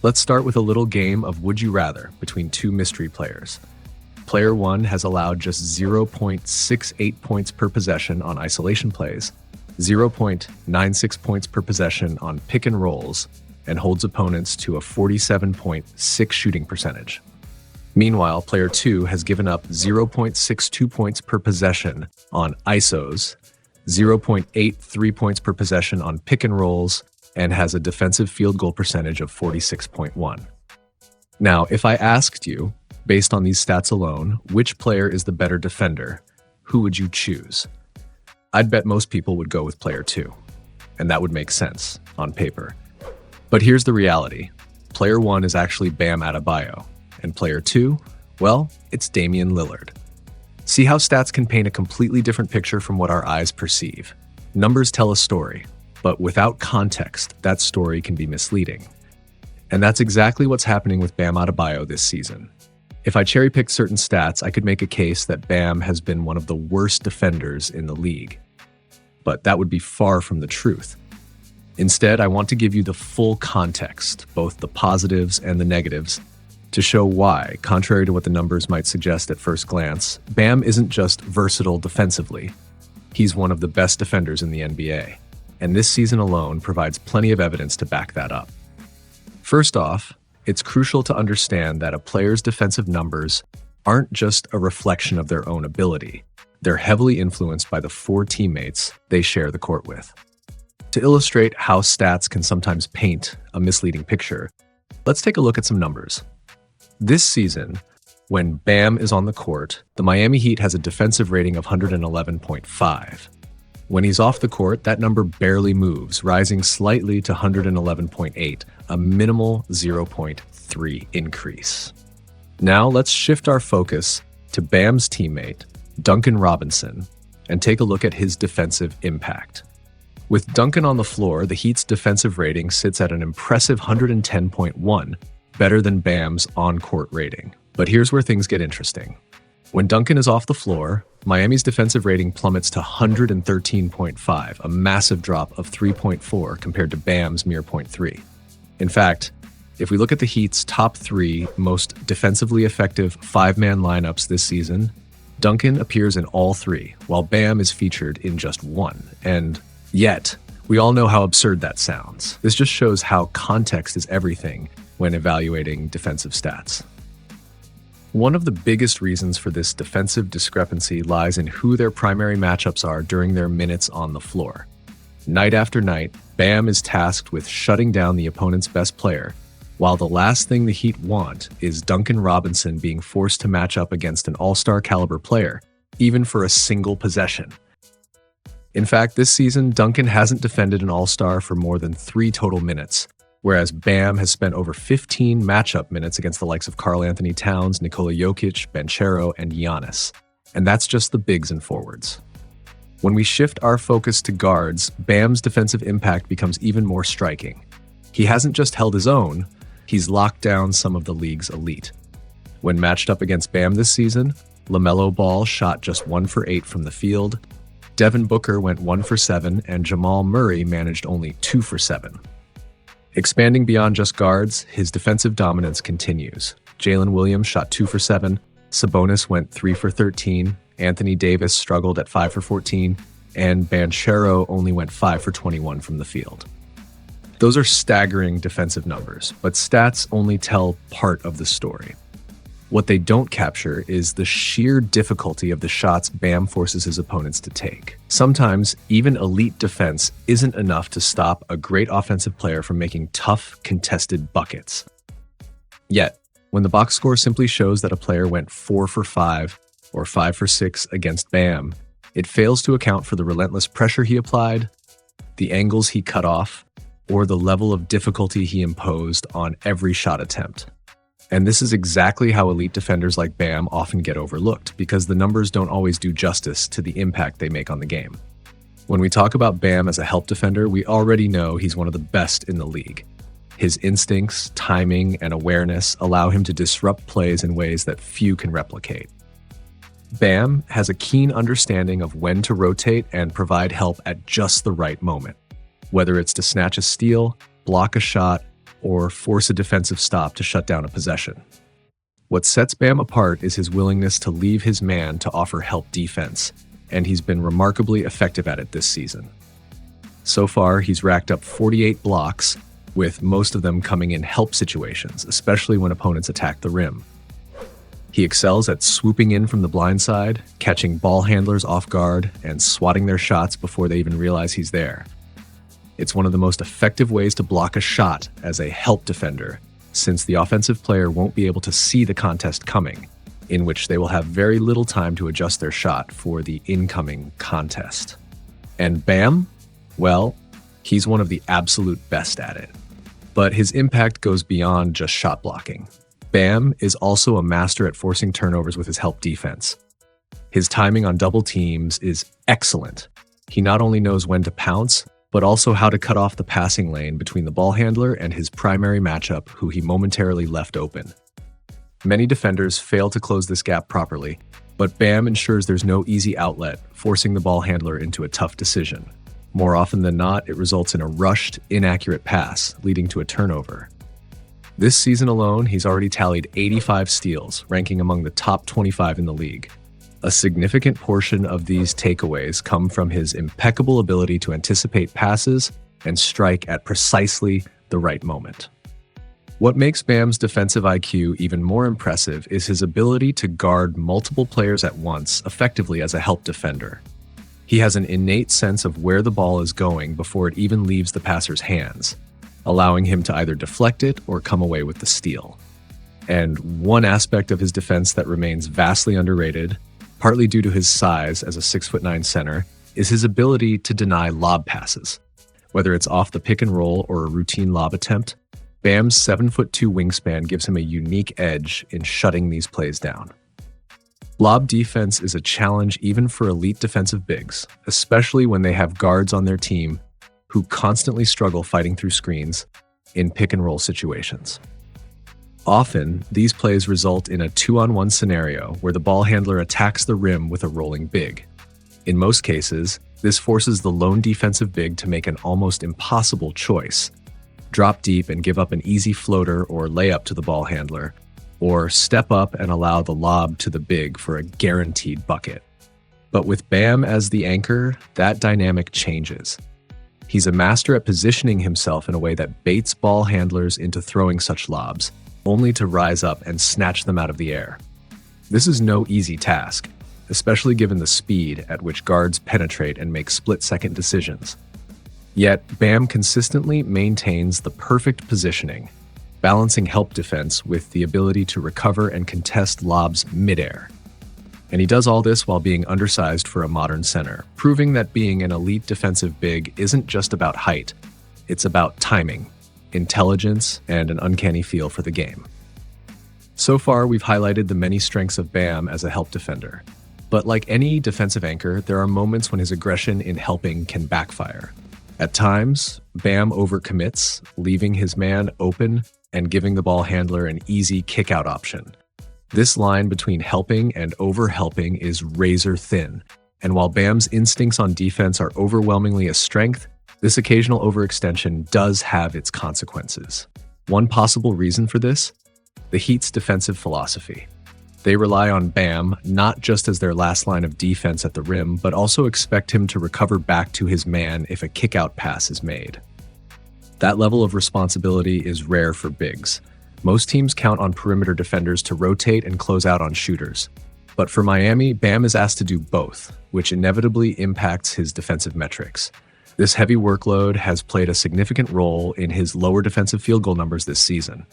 Let's start with a little game of Would You Rather between two mystery players. Player 1 has allowed just 0.68 points per possession on isolation plays, 0.96 points per possession on pick and rolls, and holds opponents to a 47.6 shooting percentage. Meanwhile, Player 2 has given up 0.62 points per possession on ISOs, 0.83 points per possession on pick and rolls, and has a defensive field goal percentage of 46.1. Now, if I asked you, based on these stats alone, which player is the better defender, who would you choose? I'd bet most people would go with Player 2, and that would make sense on paper. But here's the reality. Player 1 is actually Bam Adebayo, and Player 2, well, it's Damian Lillard. See how stats can paint a completely different picture from what our eyes perceive. Numbers tell a story, but without context, that story can be misleading. And that's exactly what's happening with Bam Adebayo this season. If I cherry-picked certain stats, I could make a case that Bam has been one of the worst defenders in the league. But that would be far from the truth. Instead, I want to give you the full context, both the positives and the negatives, to show why, contrary to what the numbers might suggest at first glance, Bam isn't just versatile defensively. He's one of the best defenders in the NBA, and this season alone provides plenty of evidence to back that up. First off, it's crucial to understand that a player's defensive numbers aren't just a reflection of their own ability. They're heavily influenced by the 4 teammates they share the court with. To illustrate how stats can sometimes paint a misleading picture, let's take a look at some numbers. This season, when Bam is on the court, the Miami Heat has a defensive rating of 111.5. When he's off the court, that number barely moves, rising slightly to 111.8, a minimal 0.3 increase. Now let's shift our focus to Bam's teammate, Duncan Robinson, and take a look at his defensive impact. With Duncan on the floor, the Heat's defensive rating sits at an impressive 110.1, better than Bam's on-court rating. But here's where things get interesting. When Duncan is off the floor, Miami's defensive rating plummets to 113.5, a massive drop of 3.4 compared to Bam's mere 0.3. In fact, if we look at the Heat's top 3 most defensively effective 5-man lineups this season, Duncan appears in all 3, while Bam is featured in just 1. And yet, we all know how absurd that sounds. This just shows how context is everything when evaluating defensive stats. One of the biggest reasons for this defensive discrepancy lies in who their primary matchups are during their minutes on the floor. Night after night, Bam is tasked with shutting down the opponent's best player, while the last thing the Heat want is Duncan Robinson being forced to match up against an all-star caliber player, even for a single possession. In fact, this season, Duncan hasn't defended an all-star for more than 3 total minutes, whereas Bam has spent over 15 matchup minutes against the likes of Karl Anthony Towns, Nikola Jokic, Banchero, and Giannis. And that's just the bigs and forwards. When we shift our focus to guards, Bam's defensive impact becomes even more striking. He hasn't just held his own, he's locked down some of the league's elite. When matched up against Bam this season, LaMelo Ball shot just 1 for 8 from the field, Devin Booker went 1 for 7, and Jamal Murray managed only 2 for 7. Expanding beyond just guards, his defensive dominance continues. Jalen Williams shot 2 for 7, Sabonis went 3 for 13, Anthony Davis struggled at 5 for 14, and Banchero only went 5 for 21 from the field. Those are staggering defensive numbers, but stats only tell part of the story. What they don't capture is the sheer difficulty of the shots Bam forces his opponents to take. Sometimes, even elite defense isn't enough to stop a great offensive player from making tough, contested buckets. Yet, when the box score simply shows that a player went 4 for 5 or 5 for 6 against Bam, it fails to account for the relentless pressure he applied, the angles he cut off, or the level of difficulty he imposed on every shot attempt. And this is exactly how elite defenders like Bam often get overlooked, because the numbers don't always do justice to the impact they make on the game. When we talk about Bam as a help defender, we already know he's one of the best in the league. His instincts, timing, and awareness allow him to disrupt plays in ways that few can replicate. Bam has a keen understanding of when to rotate and provide help at just the right moment. Whether it's to snatch a steal, block a shot, or force a defensive stop to shut down a possession. What sets Bam apart is his willingness to leave his man to offer help defense, and he's been remarkably effective at it this season. So far, he's racked up 48 blocks, with most of them coming in help situations, especially when opponents attack the rim. He excels at swooping in from the blind side, catching ball handlers off guard, and swatting their shots before they even realize he's there. It's one of the most effective ways to block a shot as a help defender, since the offensive player won't be able to see the contest coming, in which they will have very little time to adjust their shot for the incoming contest. And Bam? Well, he's one of the absolute best at it. But his impact goes beyond just shot blocking. Bam is also a master at forcing turnovers with his help defense. His timing on double teams is excellent. He not only knows when to pounce, but also how to cut off the passing lane between the ball handler and his primary matchup, who he momentarily left open. Many defenders fail to close this gap properly, but Bam ensures there's no easy outlet, forcing the ball handler into a tough decision. More often than not, it results in a rushed, inaccurate pass, leading to a turnover. This season alone, he's already tallied 85 steals, ranking among the top 25 in the league. A significant portion of these takeaways come from his impeccable ability to anticipate passes and strike at precisely the right moment. What makes Bam's defensive IQ even more impressive is his ability to guard multiple players at once effectively as a help defender. He has an innate sense of where the ball is going before it even leaves the passer's hands, allowing him to either deflect it or come away with the steal. And one aspect of his defense that remains vastly underrated, partly due to his size as a 6'9" center, is his ability to deny lob passes. Whether it's off the pick and roll or a routine lob attempt, Bam's 7'2" wingspan gives him a unique edge in shutting these plays down. Lob defense is a challenge even for elite defensive bigs, especially when they have guards on their team who constantly struggle fighting through screens in pick-and-roll situations. Often, these plays result in a 2-on-1 scenario where the ball handler attacks the rim with a rolling big. In most cases, this forces the lone defensive big to make an almost impossible choice: drop deep and give up an easy floater or layup to the ball handler, or step up and allow the lob to the big for a guaranteed bucket. But with Bam as the anchor, that dynamic changes. He's a master at positioning himself in a way that baits ball handlers into throwing such lobs, only to rise up and snatch them out of the air. This is no easy task, especially given the speed at which guards penetrate and make split-second decisions. Yet, Bam consistently maintains the perfect positioning, balancing help defense with the ability to recover and contest lobs midair. And he does all this while being undersized for a modern center, proving that being an elite defensive big isn't just about height, it's about timing, intelligence, and an uncanny feel for the game. So far, we've highlighted the many strengths of Bam as a help defender. But like any defensive anchor, there are moments when his aggression in helping can backfire. At times, Bam overcommits, leaving his man open and giving the ball handler an easy kick-out option. This line between helping and over-helping is razor thin, and while Bam's instincts on defense are overwhelmingly a strength, this occasional overextension does have its consequences. One possible reason for this? The Heat's defensive philosophy. They rely on Bam not just as their last line of defense at the rim, but also expect him to recover back to his man if a kick-out pass is made. That level of responsibility is rare for bigs. Most teams count on perimeter defenders to rotate and close out on shooters. But for Miami, Bam is asked to do both, which inevitably impacts his defensive metrics. This heavy workload has played a significant role in his lower defensive field goal numbers this season.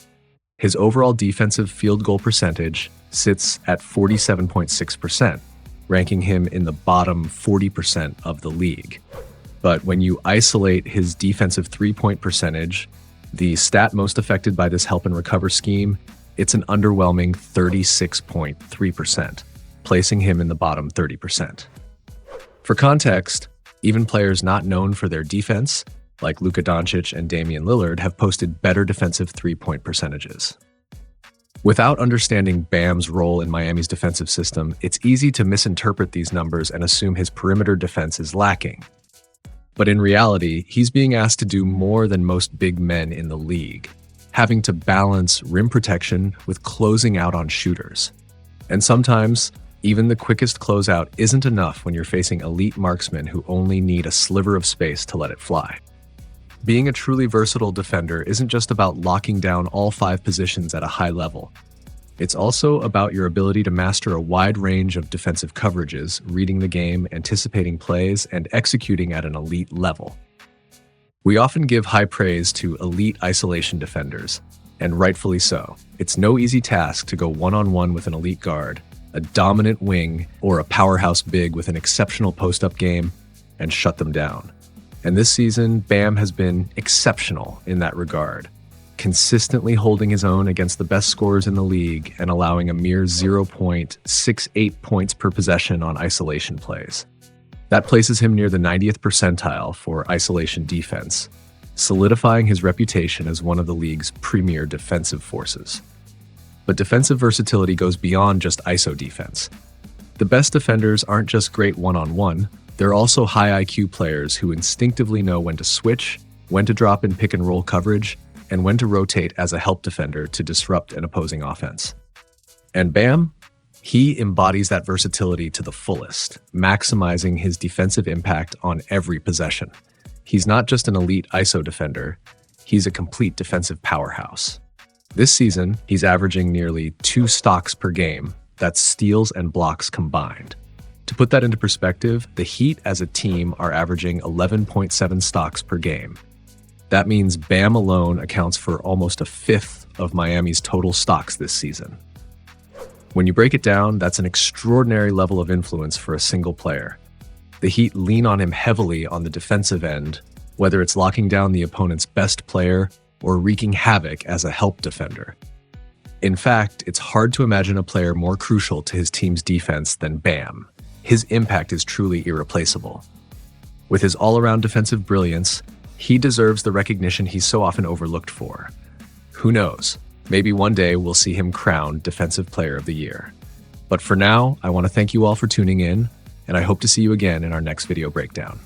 His overall defensive field goal percentage sits at 47.6%, ranking him in the bottom 40% of the league. But when you isolate his defensive three-point percentage, the stat most affected by this help and recover scheme, it's an underwhelming 36.3%, placing him in the bottom 30%. For context, even players not known for their defense, like Luka Doncic and Damian Lillard, have posted better defensive three-point percentages. Without understanding Bam's role in Miami's defensive system, it's easy to misinterpret these numbers and assume his perimeter defense is lacking. But in reality, he's being asked to do more than most big men in the league. having to balance rim protection with closing out on shooters. And sometimes, even the quickest closeout isn't enough when you're facing elite marksmen who only need a sliver of space to let it fly. Being a truly versatile defender isn't just about locking down all 5 positions at a high level. It's also about your ability to master a wide range of defensive coverages, reading the game, anticipating plays, and executing at an elite level. We often give high praise to elite isolation defenders, and rightfully so. It's no easy task to go one-on-one with an elite guard, a dominant wing, or a powerhouse big with an exceptional post-up game, and shut them down. And this season, Bam has been exceptional in that regard, consistently holding his own against the best scorers in the league and allowing a mere 0.68 points per possession on isolation plays. That places him near the 90th percentile for isolation defense, solidifying his reputation as one of the league's premier defensive forces. But defensive versatility goes beyond just ISO defense. The best defenders aren't just great one-on-one, they're also high IQ players who instinctively know when to switch, when to drop in pick and roll coverage, and when to rotate as a help defender to disrupt an opposing offense. And Bam? He embodies that versatility to the fullest, maximizing his defensive impact on every possession. He's not just an elite ISO defender, he's a complete defensive powerhouse. This season, he's averaging nearly 2 stocks per game, that's steals and blocks combined. To put that into perspective, the Heat as a team are averaging 11.7 stocks per game. That means Bam alone accounts for almost a fifth of Miami's total stocks this season. When you break it down, that's an extraordinary level of influence for a single player. The Heat lean on him heavily on the defensive end, whether it's locking down the opponent's best player or wreaking havoc as a help defender. In fact, it's hard to imagine a player more crucial to his team's defense than Bam. His impact is truly irreplaceable. With his all-around defensive brilliance, he deserves the recognition he's so often overlooked for. Who knows? Maybe one day we'll see him crowned Defensive Player of the Year. But for now, I want to thank you all for tuning in, and I hope to see you again in our next video breakdown.